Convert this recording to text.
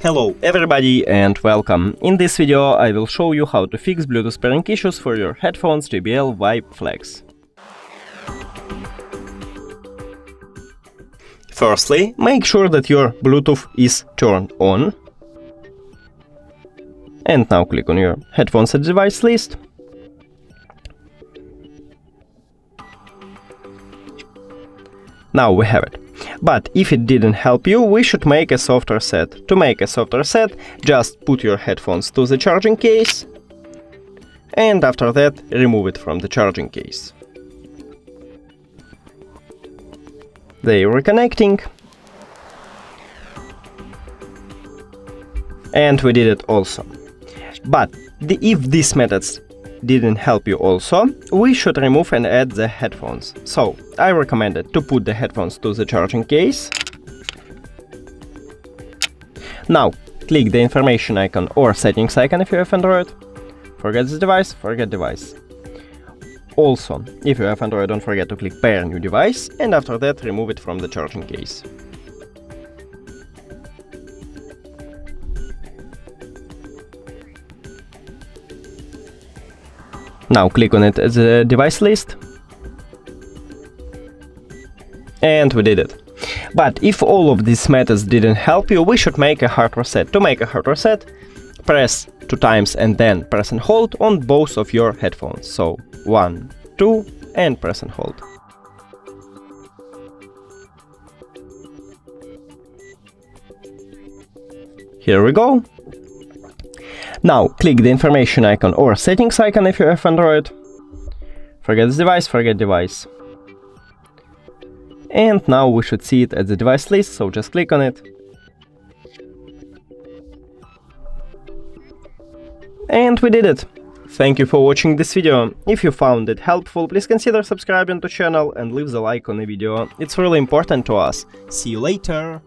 Hello everybody and welcome. In this video I will show you how to fix Bluetooth pairing issues for your headphones JBL Vibe Flex. Firstly, make sure that your Bluetooth is turned on. And now click on your headphones at device list. Now we have it. But if it didn't help you, we should make a soft reset. To make a soft reset, just put your headphones to the charging case, and after that, remove it from the charging case. They are reconnecting. And we did it also. But if these methods didn't help you also, we should remove and add the headphones. So, I recommended to put the headphones to the charging case. Now, click the information icon or settings icon if you have Android. Forget this device, forget device. Also, if you have Android, don't forget to click pair new device, and after that remove it from the charging case. Now click on it at the device list. And we did it. But if all of these methods didn't help you, we should make a hard reset. To make a hard reset, press 2 times and then press and hold on both of your headphones. So 1, 2 and press and hold. Here we go. Now, click the information icon or settings icon if you have Android. Forget this device, forget device. And now we should see it at the device list, so just click on it. And we did it! Thank you for watching this video. If you found it helpful, please consider subscribing to the channel and leave the like on the video. It's really important to us. See you later!